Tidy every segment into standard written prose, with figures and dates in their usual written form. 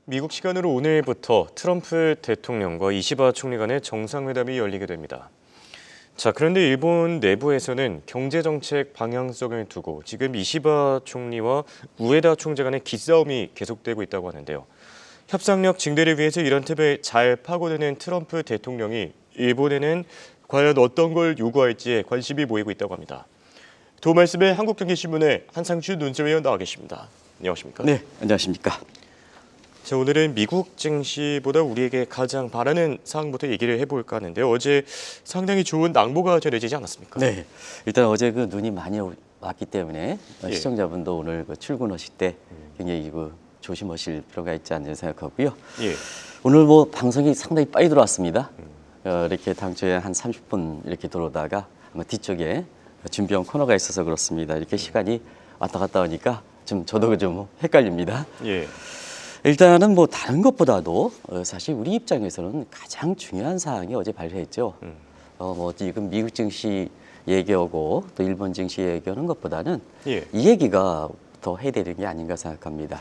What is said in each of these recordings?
미국 시간으로 오늘부터 트럼프 대통령과 이시바 총리 간의 정상회담이 열리게 됩니다. 자, 그런데 일본 내부에서는 경제정책 방향성을 두고 지금 이시바 총리와 우에다 총재 간의 기싸움이 계속되고 있다고 하는데요. 협상력 증대를 위해서 이런 틈을 잘 파고드는 트럼프 대통령이 일본에는 과연 어떤 걸 요구할지에 관심이 모이고 있다고 합니다. 도움 말씀에 한국경제신문의 한상주 논설위원 나와 계십니다. 안녕하십니까? 네, 안녕하십니까? 자, 오늘은 미국 증시보다 우리에게 가장 바라는 사항부터 얘기를 해볼까 하는데 어제 상당히 좋은 낭보가 전해지지 않았습니까? 네, 일단 어제 그 눈이 많이 왔기 때문에 예. 시청자분도 오늘 그 출근하실 때 굉장히 조심하실 필요가 있지 않나 생각하고요. 예. 오늘 뭐 방송이 상당히 빨리 들어왔습니다. 이렇게 당초에 한 30분 이렇게 들어오다가 아마 뒤쪽에 준비한 코너가 있어서 그렇습니다. 이렇게 시간이 왔다 갔다 하니까 저도 좀 헷갈립니다. 예. 일단은 뭐 다른 것보다도 사실 우리 입장에서는 가장 중요한 사항이 어제 발표했죠. 뭐 지금 미국 증시 얘기하고 또 일본 증시 얘기하는 것보다는 예. 이 얘기가 더 해야 되는 게 아닌가 생각합니다.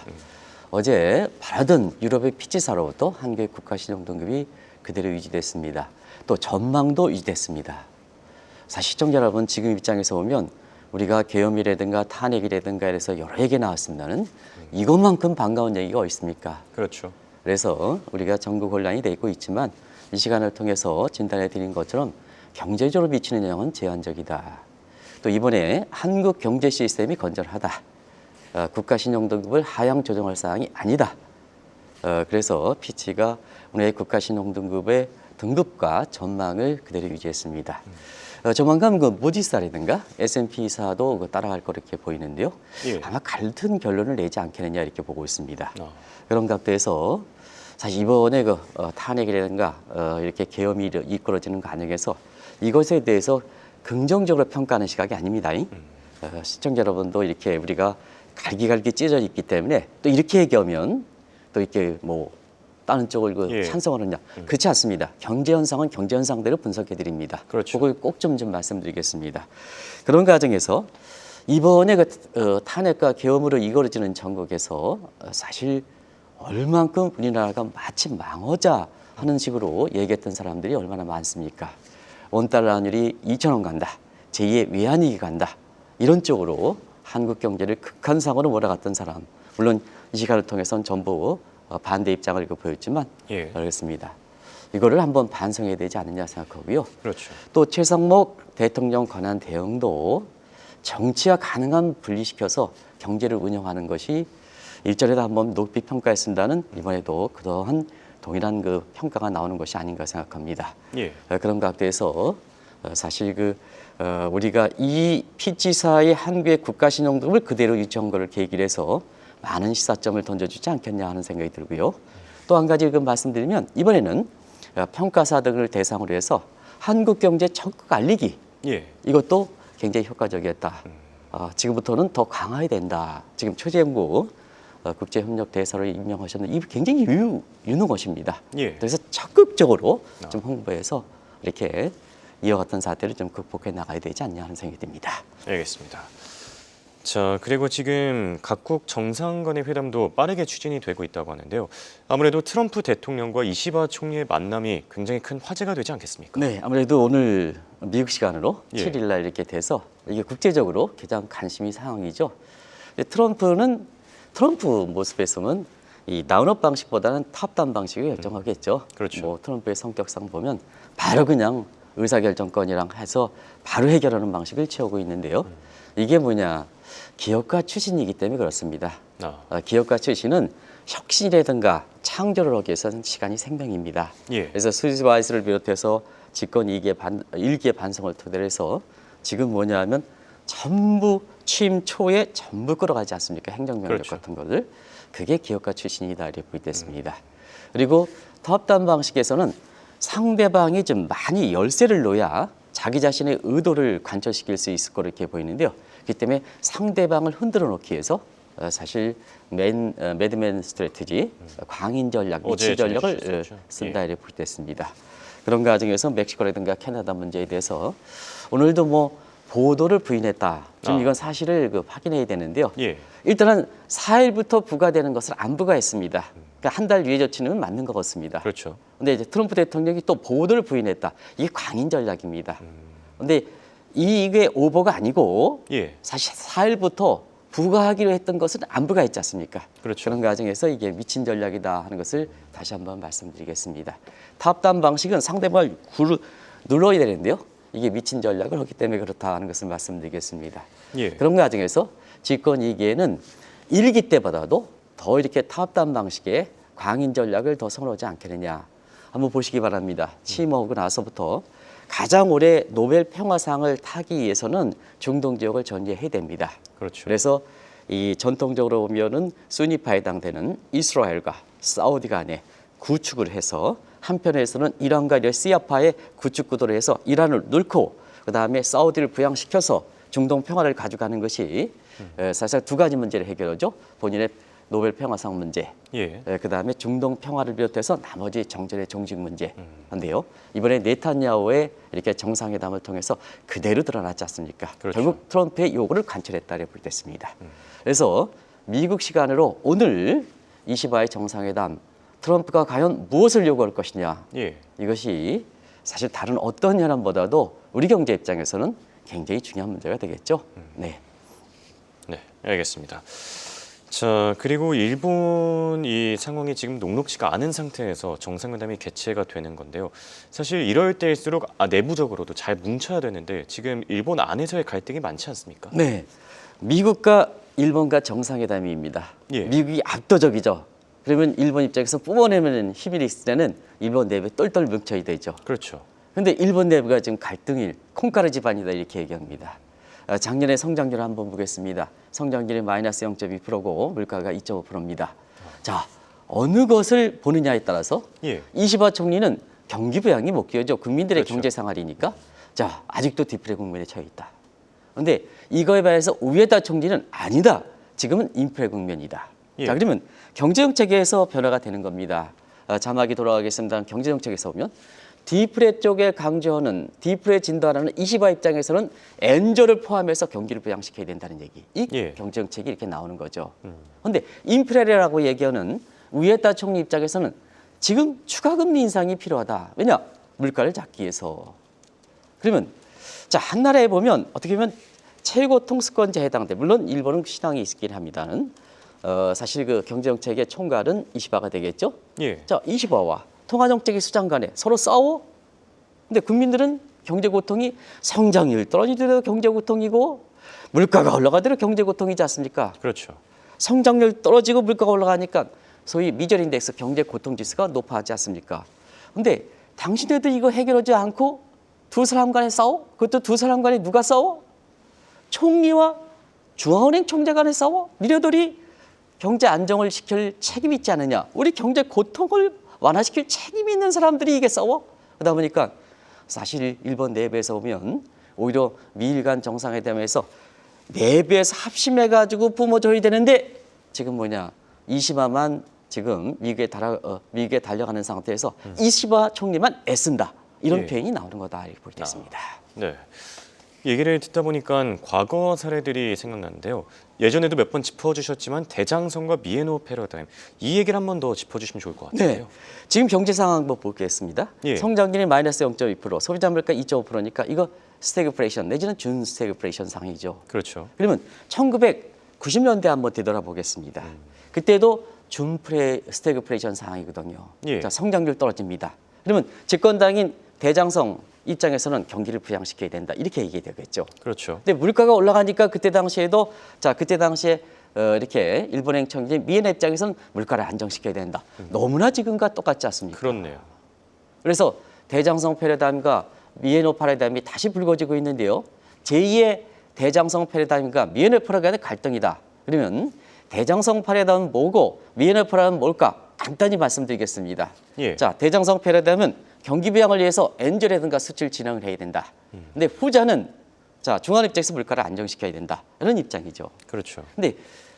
어제 바라던 유럽의 피치사로부터 한국의 국가신용등급이 그대로 유지됐습니다. 또 전망도 유지됐습니다. 사실 시청자 여러분 지금 입장에서 보면 우리가 계엄이라든가 탄핵이라든가 해서 여러 얘기 나왔습니다는 이것만큼 반가운 얘기가 어디 있습니까? 그렇죠. 그래서 우리가 전국 혼란이 되고 있지만 이 시간을 통해서 진단해 드린 것처럼 경제적으로 미치는 영향은 제한적이다. 또 이번에 한국 경제 시스템이 건전하다. 국가신용등급을 하향 조정할 사항이 아니다. 그래서 피치가 오늘 국가신용등급의 등급과 전망을 그대로 유지했습니다. 조만간 모디스라든가 S&P사도 따라갈 거 이렇게 보이는데요. 예. 아마 같은 결론을 내지 않겠느냐 이렇게 보고 있습니다. 아. 그런 각도에서 사실 이번에 탄핵이라든가 이렇게 계엄이 이끌어지는 과정에서 이것에 대해서 긍정적으로 평가하는 시각이 아닙니다. 시청자 여러분도 이렇게 우리가 갈기갈기 찢어져 있기 때문에 또 이렇게 얘기하면 또 이렇게 뭐 다른 쪽을 예. 찬성하느냐 그렇지 않습니다. 경제 현상은 경제 현상대로 분석해 드립니다. 그렇죠. 그걸 꼭 좀 말씀드리겠습니다. 그런 과정에서 이번에 탄핵과 계엄으로 이끌어지는 전국에서 사실 얼만큼 우리나라가 마치 망하자 하는 식으로 얘기했던 사람들이 얼마나 많습니까? 원달러 환율이 2,000원 간다. 제2의 외환위기 간다. 이런 쪽으로 한국 경제를 극한상으로 몰아갔던 사람. 물론 이 시간을 통해서는 전부 반대 입장을 보였지만 예. 알겠습니다. 이거를 한번 반성해야 되지 않느냐 생각하고요. 그렇죠. 또 최상목 대통령 권한 대응도 정치와 가능한 분리시켜서 경제를 운영하는 것이 일전에도 한번 높이 평가했습니다는 이번에도 그러한 동일한 평가가 나오는 것이 아닌가 생각합니다. 예. 그런 각도에서 사실 우리가 이 피치사의 한국의 국가신용등급을 그대로 유지한 것을 계기로 해서 많은 시사점을 던져주지 않겠냐 하는 생각이 들고요. 또 한 가지 말씀드리면 이번에는 평가사 등을 대상으로 해서 한국 경제 적극 알리기 예. 이것도 굉장히 효과적이었다. 지금부터는 더 강화해야 된다. 지금 최재무 국제협력 대사로 임명하셨는데 이분 굉장히 유능하십니다. 예. 그래서 적극적으로 좀 홍보해서 이렇게 이어갔던 사태를 좀 극복해 나가야 되지 않냐 하는 생각이 듭니다. 알겠습니다. 자, 그리고 지금 각국 정상 간의 회담도 빠르게 추진이 되고 있다고 하는데요. 아무래도 트럼프 대통령과 이시바 총리의 만남이 굉장히 큰 화제가 되지 않겠습니까? 네, 아무래도 오늘 미국 시간으로 예. 7일 날 이렇게 돼서 이게 국제적으로 가장 관심이 상황이죠. 트럼프 모습에서는 이 다운업 방식보다는 탑다운 방식을 결정하겠죠. 그렇죠. 뭐 트럼프의 성격상 보면 바로 그냥 의사결정권이랑 해서 바로 해결하는 방식을 취하고 있는데요. 이게 뭐냐? 기업가 출신이기 때문에 그렇습니다. 기업가 출신은 혁신이라든가 창조를 하기 위해서는 시간이 생명입니다. 예. 그래서 스위스바이스를 비롯해서 집권 일기의 반성을 토대로 해서 지금 뭐냐면 전부 취임 초에 전부 끌어가지 않습니까? 행정명령 그렇죠. 같은 것을. 그게 기업가 출신이다 이렇게 보이됐습니다. 그리고 탑다운 방식에서는 상대방이 좀 많이 열쇠를 놓아야 자기 자신의 의도를 관철시킬 수 있을 거로 이렇게 보이는데요. 그렇기 때문에 상대방을 흔들어 놓기 위해서 사실 매드맨 스트래티지, 광인 전략, 미치 전략을 쓴다 이렇게 보이됐습니다. 그런 과정에서 멕시코라든가 캐나다 문제에 대해서 오늘도 뭐 보도를 부인했다. 지금 이건 사실을 확인해야 되는데요. 예. 일단은 4일부터 부과되는 것을 안 부과했습니다. 한 달 유예 조치는 맞는 것 같습니다. 그렇죠. 근데 이제 트럼프 대통령이 또 보호를 부인했다. 이게 광인 전략입니다. 근데 이게 오버가 아니고 예. 사실 4일부터 부과하기로 했던 것은 안 부과했지 않습니까? 그렇죠. 그런 과정에서 이게 미친 전략이다 하는 것을 다시 한번 말씀드리겠습니다. 탑다운 방식은 상대방을 눌러야 되는데요. 이게 미친 전략을 하기 때문에 그렇다 하는 것을 말씀드리겠습니다. 예. 그런 과정에서 집권 2기에는 1기 때보다도 더 이렇게 탑다운 방식의 광인 전략을 더 선호하지 않겠느냐. 한번 보시기 바랍니다. 취임하고 나서부터 가장 오래 노벨 평화상을 타기 위해서는 중동 지역을 전제해야 됩니다. 그렇죠. 그래서 이 전통적으로 보면은 수니파에 해당되는 이스라엘과 사우디 간에 구축을 해서 한편에서는 이란과 시아파의 구축 구도를 해서 이란을 넣고 그다음에 사우디를 부양시켜서 중동 평화를 가져가는 것이 사실 두 가지 문제를 해결하죠. 본인의 노벨 평화상 문제, 예. 그다음에 중동 평화를 비롯해서 나머지 정전의 종식 문제인데요. 이번에 네타냐후의 이렇게 정상회담을 통해서 그대로 드러났지 않습니까? 그렇죠. 결국 트럼프의 요구를 관철했다 이렇게 볼 때 있습니다. 그래서 미국 시간으로 오늘 25일 정상회담 트럼프가 과연 무엇을 요구할 것이냐. 예. 이것이 사실 다른 어떤 현안보다도 우리 경제 입장에서는 굉장히 중요한 문제가 되겠죠. 네. 네, 알겠습니다. 자, 그리고 일본 이 상황이 지금 녹록지가 않은 상태에서 정상회담이 개최가 되는 건데요. 사실 이럴 때일수록 내부적으로도 잘 뭉쳐야 되는데 지금 일본 안에서의 갈등이 많지 않습니까? 네. 미국과 일본과 정상회담입니다. 예. 미국이 압도적이죠. 그러면 일본 입장에서 뿜어내는 힘이 있을 때는 일본 내부에 똘똘 뭉쳐야 되죠. 그렇죠. 근데 일본 내부가 지금 갈등이 콩가루 집안이다 이렇게 얘기합니다. 작년에 성장률을 한번 보겠습니다. 성장률이 마이너스 0.2%고 물가가 2.5%입니다. 자, 어느 것을 보느냐에 따라서 예. 이시바 총리는 경기 부양이 목표죠. 국민들의 그렇죠. 경제 생활이니까. 자, 아직도 디플레 국면에 처해 있다. 그런데 이거에 반해서 우에다 총리는 아니다. 지금은 인플레 국면이다. 예. 자, 그러면 경제정책에서 변화가 되는 겁니다. 자막이 돌아가겠습니다. 경제정책에서 보면 디플레 쪽에 강조하는 디플레 진단하는 이시바 입장에서는 엔저를 포함해서 경기를 부양시켜야 된다는 얘기. 이 예. 경제정책이 이렇게 나오는 거죠. 그런데 인플레라고 얘기하는 우에다 총리 입장에서는 지금 추가 금리 인상이 필요하다. 왜냐? 물가를 잡기 위해서. 그러면 자, 한 나라에 보면 어떻게 보면 최고 통수권자에 해당돼. 물론 일본은 신앙이 있긴 합니다는. 사실 그 경제정책의 총괄은 이시바가 되겠죠. 예. 자, 이시바와 통화정책의 수장 간에 서로 싸워. 근데 국민들은 경제 고통이 성장률 떨어지더라도 경제 고통이고 물가가 올라가더라도 경제 고통이지 않습니까? 그렇죠. 성장률 떨어지고 물가가 올라가니까 소위 미절 인덱스 경제 고통 지수가 높아지지 않습니까? 근데 당신네들 이거 해결하지 않고 두 사람 간에 싸워? 그것도 두 사람 간에 누가 싸워? 총리와 중앙은행 총재 간에 싸워? 니네들이 경제 안정을 시킬 책임이 있지 않느냐? 우리 경제 고통을 완화시킬 책임이 있는 사람들이 이게 싸워? 그러다 보니까 사실 일본 내부에서 보면 오히려 미일 간 정상회담에서 내부에서 합심해가지고 뿜어줘야 되는데 지금 뭐냐? 이시바만 지금 미국에 달려가는 상태에서 이시바 총리만 애쓴다. 이런 예. 표현이 나오는 거다 이렇게 볼 때 있습니다. 네. 얘기를 듣다 보니까 과거 사례들이 생각나는데요. 예전에도 몇 번 짚어주셨지만 대장성과 미에노 패러다임 이 얘기를 한 번 더 짚어주시면 좋을 것 같아요. 네. 지금 경제 상황 한번 보겠습니다. 예. 성장률이 마이너스 0.2%, 소비자 물가 2.5%니까 이거 스태그플레이션 내지는 준 스태그플레이션 상황이죠. 그렇죠. 그러면 1990년대 한번 되돌아보겠습니다. 그때도 준프레 스태그플레이션 상황이거든요. 예. 자, 성장률 떨어집니다. 그러면 집권당인 대장성 입장에서는 경기를 부양시켜야 된다. 이렇게 얘기되겠죠. 그렇죠. 근데 물가가 올라가니까 그때 당시에도 그때 당시에 이렇게 일본 행정지 미엔의 입장에서는 물가를 안정시켜야 된다. 너무나 지금과 똑같지 않습니까? 그렇네요. 그래서 대장성 패러다임과 미에노 패러다임이 다시 불거지고 있는데요. 제2의 대장성 패러다임과 미에노 패러다임의 갈등이다. 그러면 대장성 패러다임은 뭐고 미에노 패러다임은 뭘까? 간단히 말씀드리겠습니다. 예. 자, 대장성 패러다임은 경기 부양을 위해서 엔저라든가 수출 진행을 해야 된다. 근데 후자는 자, 중앙 입장에서 물가를 안정시켜야 된다. 이런 입장이죠. 그렇죠. 근데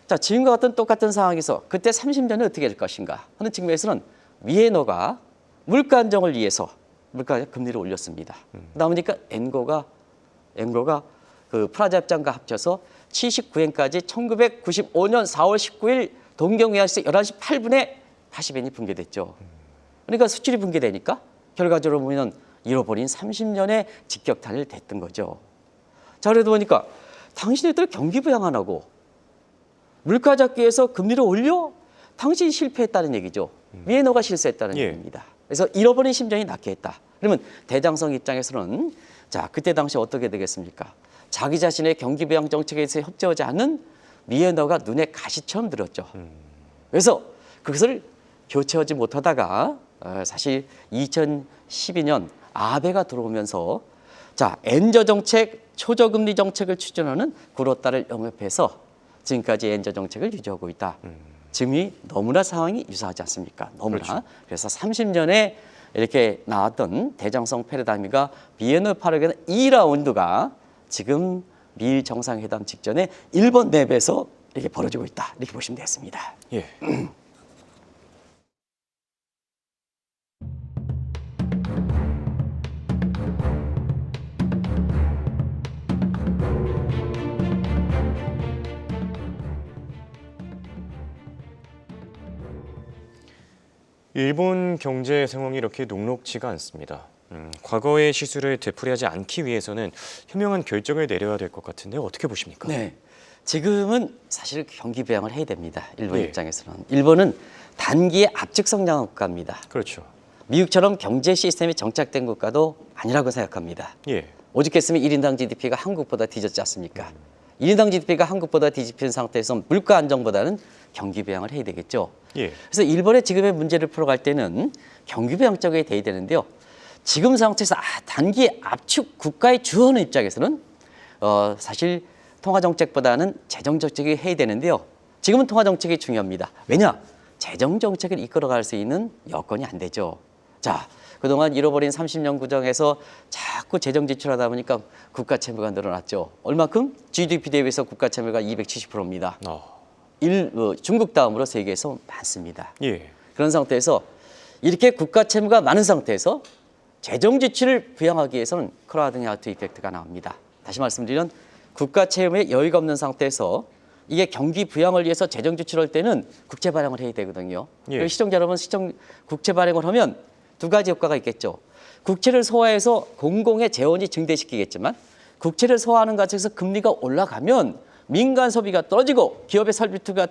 자, 지금과 같은 똑같은 상황에서 그때 30년은 어떻게 될 것인가 하는 측면에서는 미에노가 물가 안정을 위해서 물가 금리를 올렸습니다. 그러다 보니까 엔고가 그 프라자 협정과 합쳐서 79엔까지 1995년 4월 19일 동경위안시 11시 8분에 80엔이 붕괴됐죠. 그러니까 수출이 붕괴되니까 결과적으로 보면 잃어버린 30년의 직격탄을 댔던 거죠. 자, 그래도 보니까 당신네들 경기 부양 안 하고 물가 잡기에서 금리를 올려? 당신이 실패했다는 얘기죠. 위에너가 실수했다는 예. 얘기입니다. 그래서 잃어버린 심정이 낫게 했다. 그러면 대장성 입장에서는 자, 그때 당시 어떻게 되겠습니까? 자기 자신의 경기 부양 정책에서 협조하지 않는 위에너가 눈에 가시처럼 들었죠. 그래서 그것을 교체하지 못하다가 사실 2012년 아베가 들어오면서 자, 엔저 정책, 초저금리 정책을 추진하는 구로다를 영입해서 지금까지 엔저 정책을 유지하고 있다. 지금이 너무나 상황이 유사하지 않습니까? 너무나. 그렇죠. 그래서 30년에 이렇게 나왔던 대장성 패러다임과 비엔나 파르게는 2라운드가 지금 미일 정상회담 직전에 일본 내부에서 이렇게 벌어지고 있다. 이렇게 보시면 되겠습니다. 예. 일본 경제 상황이 이렇게 녹록지가 않습니다. 과거의 실수를 되풀이하지 않기 위해서는 현명한 결정을 내려야 될 것 같은데 어떻게 보십니까? 네. 지금은 사실 경기 부양을 해야 됩니다. 일본 예. 입장에서는. 일본은 단기의 압축 성장 국가입니다. 그렇죠. 미국처럼 경제 시스템이 정착된 국가도 아니라고 생각합니다. 예. 오죽했으면 1인당 GDP가 한국보다 뒤졌지 않습니까? 1인당 GDP가 한국보다 뒤집힌 상태에서 물가 안정보다는 경기 부양을 해야 되겠죠. 예. 그래서 일본의 지금의 문제를 풀어갈 때는 경기 부양 쪽에 돼야 되는데요. 지금 상태에서 단기 압축 국가의 주어는 입장에서는 사실 통화 정책보다는 재정 정책이 해야 되는데요. 지금은 통화 정책이 중요합니다. 왜냐? 재정 정책을 이끌어갈 수 있는 여건이 안 되죠. 자, 그동안 잃어버린 30년 구정에서 자꾸 재정 지출하다 보니까 국가 채무가 늘어났죠. 얼마큼? GDP 대비해서 국가 채무가 270%입니다. 중국 다음으로 세계에서 많습니다. 예. 그런 상태에서 이렇게 국가 채무가 많은 상태에서 재정 지출을 부양하기 위해서는 크라우딩 아웃 이펙트가 나옵니다. 다시 말씀드리면 국가 채무에 여유가 없는 상태에서 이게 경기 부양을 위해서 재정 지출할 때는 국채 발행을 해야 되거든요. 예. 시청자 여러분, 국채 발행을 하면 두 가지 효과가 있겠죠. 국채를 소화해서 공공의 재원이 증대시키겠지만 국채를 소화하는 과정에서 금리가 올라가면 민간 소비가 떨어지고 기업의 설비투가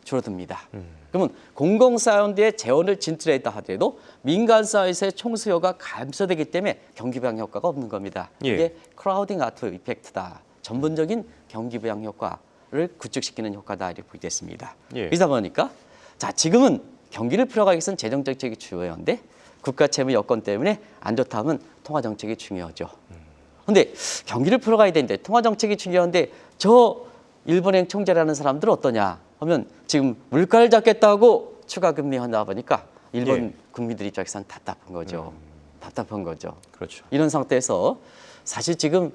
줄어듭니다. 그러면 공공사운드의 재원을 진출했다 하더라도 민간 사이트의 총수요가 감소되기 때문에 경기 부양 효과가 없는 겁니다. 예. 이게 크라우딩 아웃 이펙트다. 전문적인 경기 부양 효과를 구축시키는 효과다 이렇게 보겠습니다. 예. 그러다 보니까 자, 지금은 경기를 풀어가기 위해서는 재정 정책이 중요한데 국가 채무 여건 때문에 안 좋다 하면 통화 정책이 중요하죠. 그런데 경기를 풀어가야 되는데 통화 정책이 중요한데 저 일본행 총재라는 사람들은 어떠냐 하면 지금 물가를 잡겠다고 추가 금리 한다 보니까 일본 예. 국민들 입장에서는 답답한 거죠. 답답한 거죠. 그렇죠. 이런 상태에서 사실 지금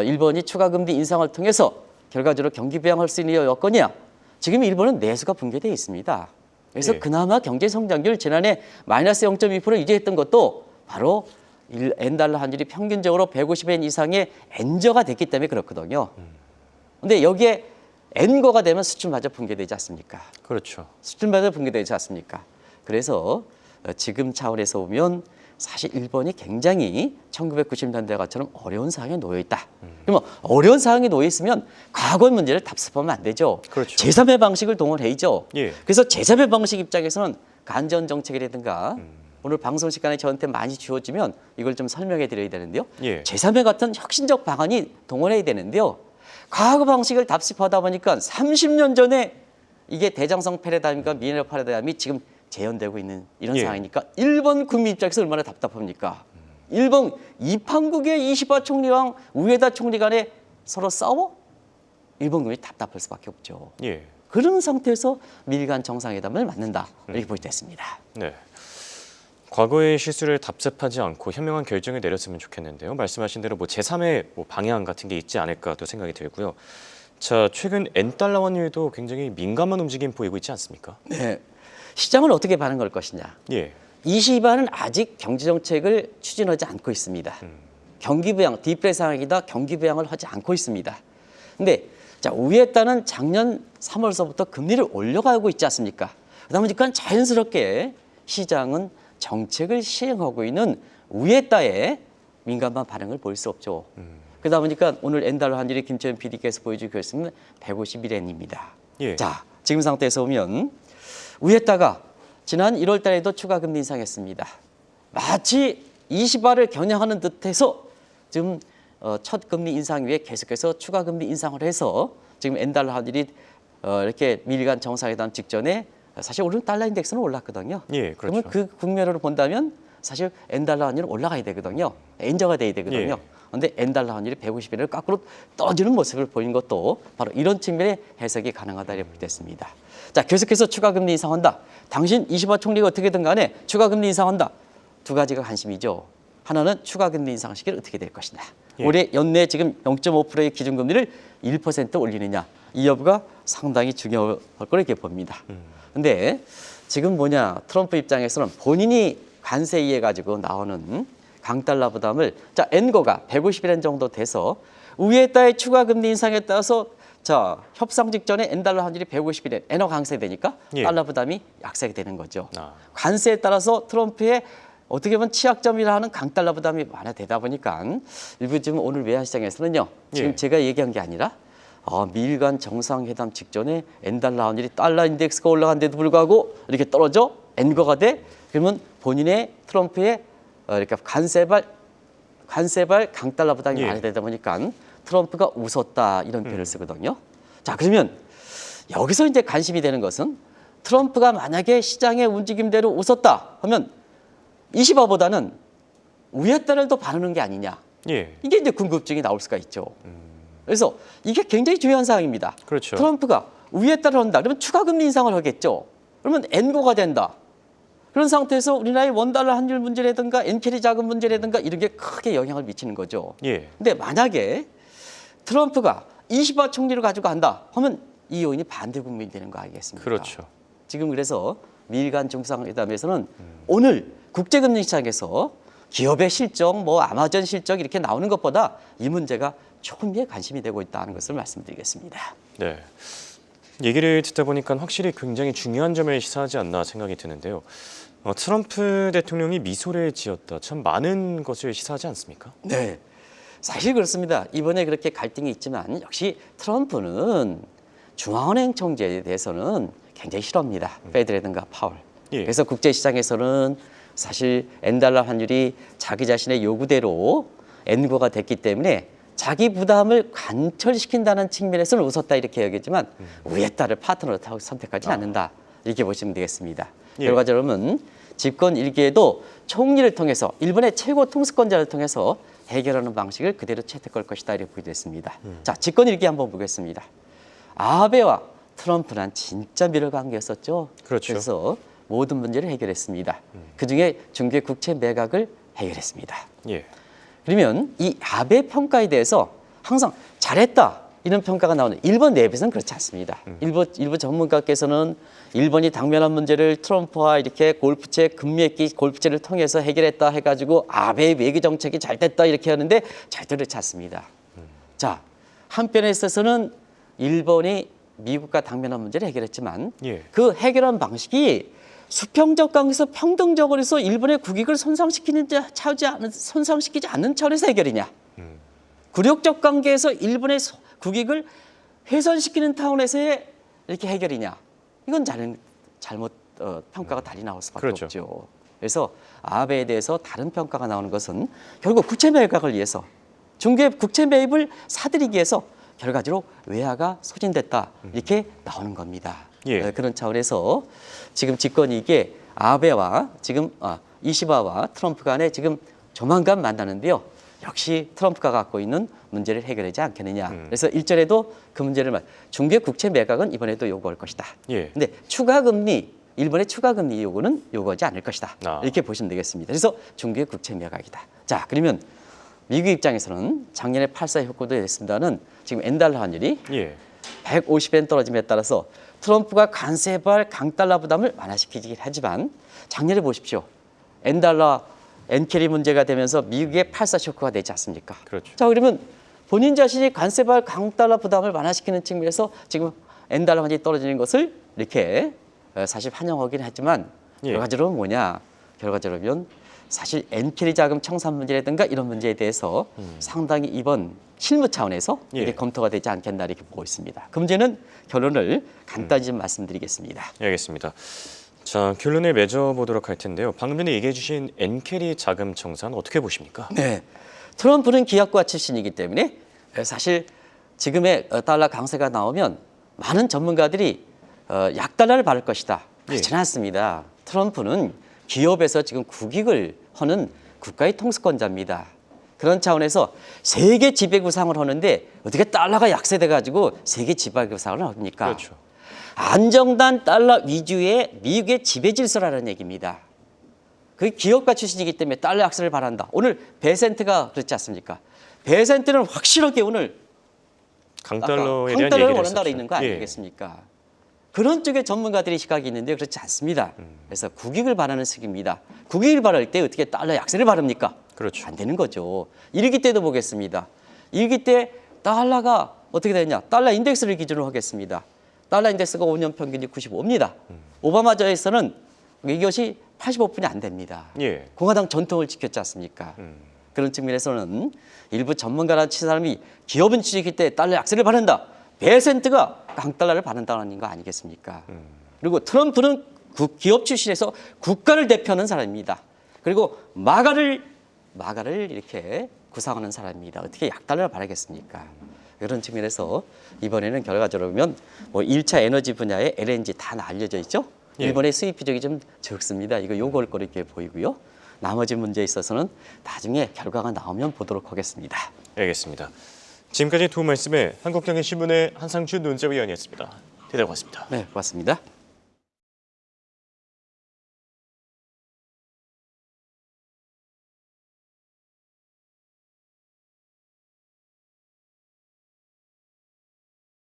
일본이 추가 금리 인상을 통해서 결과적으로 경기 부양할 수 있는 여건이야. 지금 일본은 내수가 붕괴되어 있습니다. 그래서 예. 그나마 경제 성장률 지난해 마이너스 0.2% 유지했던 것도 바로 엔달러 환율이 평균적으로 150엔 이상의 엔저가 됐기 때문에 그렇거든요. 근데 여기에 엔거가 되면 수출마저 붕괴되지 않습니까? 그렇죠. 수출마저 붕괴되지 않습니까? 그래서 지금 차원에서 보면 사실 일본이 굉장히 1990년대가처럼 어려운 상황에 놓여 있다. 그러면 어려운 상황에 놓여 있으면 과거의 문제를 답습하면 안 되죠. 그렇죠. 제3의 방식을 동원해야죠. 예. 그래서 제3의 방식 입장에서는 간전 정책이라든가 오늘 방송 시간에 저한테 많이 주어지면 이걸 좀 설명해 드려야 되는데요. 예. 제3의 같은 혁신적 방안이 동원해야 되는데요. 과거 방식을 답습하다 보니까 30년 전에 이게 대장성 패러다임과 미네랄 패러다임이 지금 재현되고 있는 이런 예. 상황이니까 일본 국민 입장에서 얼마나 답답합니까? 일본 이판국의 이시바 총리랑 우에다 총리 간에 서로 싸워? 일본 국민이 답답할 수밖에 없죠. 예. 그런 상태에서 미일 간 정상회담을 맞는다. 이렇게 볼 때 있습니다. 네. 과거의 실수를 답습하지 않고 현명한 결정을 내렸으면 좋겠는데요. 말씀하신 대로 제3의 방향 같은 게 있지 않을까 또 생각이 들고요. 자, 최근 엔달러 환율도 굉장히 민감한 움직임 보이고 있지 않습니까? 네. 시장은 어떻게 반응할 것이냐. 예. 이시바는 아직 경제 정책을 추진하지 않고 있습니다. 경기 부양, 디프레 상황이다 경기 부양을 하지 않고 있습니다. 근데 자, 우에다는 작년 3월서부터 금리를 올려가고 있지 않습니까? 그러다 보니까 자연스럽게 시장은 정책을 시행하고 있는 우에따의 민감한 반응을 보일 수 없죠. 그러다 보니까 오늘 엔달러 환율이 김채연 PD께서 보여주고 있으면 151엔입니다. 예. 자, 지금 상태에서 보면 우에따가 지난 1월 달에도 추가 금리 인상했습니다. 마치 20화를 겨냥하는 듯해서 지금 첫 금리 인상 위에 계속해서 추가 금리 인상을 해서 지금 엔달러 환율이 이렇게 미일 정상회담 직전에 사실 오늘 달러 인덱스는 올랐거든요. 예, 그렇죠. 그러면 그 국면으로 본다면 사실 엔달러 환율은 올라가야 되거든요. 엔저가 돼야 되거든요. 예. 그런데 엔달러 환율이 150엔을 거꾸로 떠지는 모습을 보인 것도 바로 이런 측면의 해석이 가능하다 이렇게 됐습니다. 자, 계속해서 추가 금리 인상한다. 당신 20화 총리가 어떻게든 간에 추가 금리 인상한다. 두 가지가 관심이죠. 하나는 추가 금리 인상 시기를 어떻게 될 것이냐. 예. 올해 연내 지금 0.5%의 기준금리를 1% 올리느냐. 이 여부가 상당히 중요할 거로 이렇게 봅니다. 근데 지금 뭐냐, 트럼프 입장에서는 본인이 관세이해 가지고 나오는 강달러 부담을 자, 엔거가 150엔 정도 돼서 우에따의 추가 금리 인상에 따라서 자, 협상 직전에 엔달러 환율이 150엔 엔화 강세되니까 예. 달러 부담이 약세가 되는 거죠. 아. 관세에 따라서 트럼프의 어떻게 보면 취약점이라 하는 강달러 부담이 완화되다 보니까 일부 지금 오늘 외환시장에서는요. 지금 예. 제가 얘기한 게 아니라 미일 간 정상회담 직전에 엔달러 환율이 달러 인덱스가 올라간데도 불구하고 이렇게 떨어져 엔거가 돼. 그러면 본인의 트럼프의 이렇게 관세발 강달러 부담이 예. 많이 되다 보니까 트럼프가 웃었다 이런 표현을 쓰거든요. 자, 그러면 여기서 이제 관심이 되는 것은 트럼프가 만약에 시장의 움직임대로 웃었다 하면 20화보다는 우에따를 더 바르는 게 아니냐. 예. 이게 이제 궁금증이 나올 수가 있죠. 그래서 이게 굉장히 중요한 사항입니다. 그렇죠. 트럼프가 우에따를 한다. 그러면 추가 금리 인상을 하겠죠. 그러면 엔고가 된다. 그런 상태에서 우리나라의 원달러 환율 문제라든가 엔캐리 자금 문제라든가 이런 게 크게 영향을 미치는 거죠. 예. 근데 만약에 트럼프가 20화 총리를 가지고 간다 하면 이 요인이 반대 국면이 되는 거 아니겠습니까? 그렇죠. 지금 그래서 미일 간 정상회담에서는 오늘 국제금융 시장에서 기업의 실적, 뭐 아마존 실적 이렇게 나오는 것보다 이 문제가 초미에 관심이 되고 있다는 것을 말씀드리겠습니다. 네. 얘기를 듣다 보니까 확실히 굉장히 중요한 점을 시사하지 않나 생각이 드는데요. 트럼프 대통령이 미소를 지었다. 참 많은 것을 시사하지 않습니까? 네, 사실 그렇습니다. 이번에 그렇게 갈등이 있지만 역시 트럼프는 중앙은행 총재에 대해서는 굉장히 싫어합니다. 페드라든가 파월. 예. 그래서 국제시장에서는 사실 엔달러 환율이 자기 자신의 요구대로 엔고가 됐기 때문에 자기 부담을 관철시킨다는 측면에서는 웃었다 이렇게 여기지만 우에따를 파트너로 선택하지는 않는다 이렇게 보시면 되겠습니다. 예. 결과적으로는 집권 1기에도 총리를 통해서 일본의 최고 통수권자를 통해서 해결하는 방식을 그대로 채택할 것이다 이렇게 보여졌습니다. 자, 집권 1기 한번 보겠습니다. 아베와 트럼프는 진짜 미러 관계였었죠. 그렇죠. 그래서 모든 문제를 해결했습니다. 그중에 중개 국채 매각을 해결했습니다. 예. 그러면 이 아베 평가에 대해서 항상 잘했다 이런 평가가 나오는 일본 내부에서는 그렇지 않습니다. 일부 전문가께서는 일본이 당면한 문제를 트럼프와 이렇게 골프채 금맥기 골프채를 통해서 해결했다 해가지고 아베의 외교 정책이 잘 됐다 이렇게 하는데 절대 그렇지 않습니다. 자, 한편에 있어서는 일본이 미국과 당면한 문제를 해결했지만 예. 그 해결한 방식이 수평적 관계에서 평등적으로 해서 일본의 국익을 손상시키지 않는 차원에서 해결이냐. 굴욕적 관계에서 일본의 국익을 훼손시키는 차원에서의 이렇게 해결이냐. 이건 잘못 평가가 달리 나올 수밖에 그렇죠. 없죠. 그래서 아베에 대해서 다른 평가가 나오는 것은 결국 국채 매각을 위해서 중개 국채 매입을 사들이기 위해서 결과적으로 외화가 소진됐다 이렇게 나오는 겁니다. 예. 그런 차원에서 지금 집권 이게 아베와 지금 이시바와 트럼프 간에 지금 조만간 만나는데요. 역시 트럼프가 갖고 있는 문제를 해결하지 않겠느냐. 그래서 일전에도 그 문제를 중개 국채 매각은 이번에도 요구할 것이다. 예. 근데 추가 금리 일본의 추가 금리 요구는 요구하지 않을 것이다. 아. 이렇게 보시면 되겠습니다. 그래서 중개 국채 매각이다. 자, 그러면 미국 입장에서는 작년에 8사 효과도 됐습니다는 지금 엔달러 환율이 예. 150엔 떨어짐에 따라서 트럼프가 관세발 강달러 부담을 완화시키긴 하지만 작년에 보십시오. 엔달러 엔캐리 문제가 되면서 미국의 8사 쇼크가 되지 않습니까? 그렇죠. 자, 그러면 본인 자신이 관세발 강달러 부담을 완화시키는 측면에서 지금 엔달러 환율이 떨어지는 것을 이렇게 사실 환영하긴 했지만 예. 결과적으로 뭐냐? 결과적으로는 사실 엔캐리 자금 청산 문제라든가 이런 문제에 대해서 상당히 이번 실무 차원에서 예. 이게 검토가 되지 않겠나 이렇게 보고 있습니다. 그 문제는 결론을 간단히 좀 말씀드리겠습니다. 알겠습니다. 자, 결론을 맺어보도록 할 텐데요. 방금 전에 얘기해 주신 엔캐리 자금 청산 어떻게 보십니까? 네, 트럼프는 기업가 출신이기 때문에 사실 지금의 달러 강세가 나오면 많은 전문가들이 약달러를 바를 것이다. 그렇지는 않습니다. 트럼프는 기업에서 지금 국익을 하는 국가의 통수권자입니다. 그런 차원에서 세계 지배 구상을 하는데 어떻게 달러가 약세돼 가지고 세계 지배 구상을 합니까? 그렇죠. 안정된 달러 위주의 미국의 지배 질서라는 얘기입니다. 그 기업가 출신이기 때문에 달러 약세를 바란다. 오늘 베센트가 그렇지 않습니까? 베센트는 확실하게 오늘 강달러에 대한 강달러를 얘기를 원한다고 했었죠. 있는 거 예. 아니겠습니까? 그런 쪽에 전문가들이 시각이 있는데 그렇지 않습니다. 그래서 국익을 바라는 시기입니다. 국익을 바랄 때 어떻게 달러 약세를 바랍니까? 그렇죠. 안 되는 거죠. 일기 때도 보겠습니다. 일기 때 달러가 어떻게 되냐? 달러 인덱스를 기준으로 하겠습니다. 달러 인덱스가 5년 평균이 95입니다. 오바마저에서는 이것이 85분이 안 됩니다. 예. 공화당 전통을 지켰지 않습니까? 그런 측면에서는 일부 전문가라는 사람이 기업은 주식일 때 달러 약세를 바른다. 베센트가 강달러를 바른다는 거 아니겠습니까? 그리고 트럼프는 기업 출신에서 국가를 대표하는 사람입니다. 그리고 마가를 이렇게 구상하는 사람입니다. 어떻게 약달러를 바라겠습니까? 이런 측면에서 이번에는 결과적으로 보면 뭐 1차 에너지 분야의 LNG 다 알려져 있죠. 예. 일본의 수입 비중이 좀 적습니다. 이거 요구할 거로 이렇게 보이고요. 나머지 문제에 있어서는 나중에 결과가 나오면 보도록 하겠습니다. 알겠습니다. 지금까지 두 말씀에 한국경제신문의 한상준 논설위원이었습니다. 대단히 고맙습니다. 네, 고맙습니다.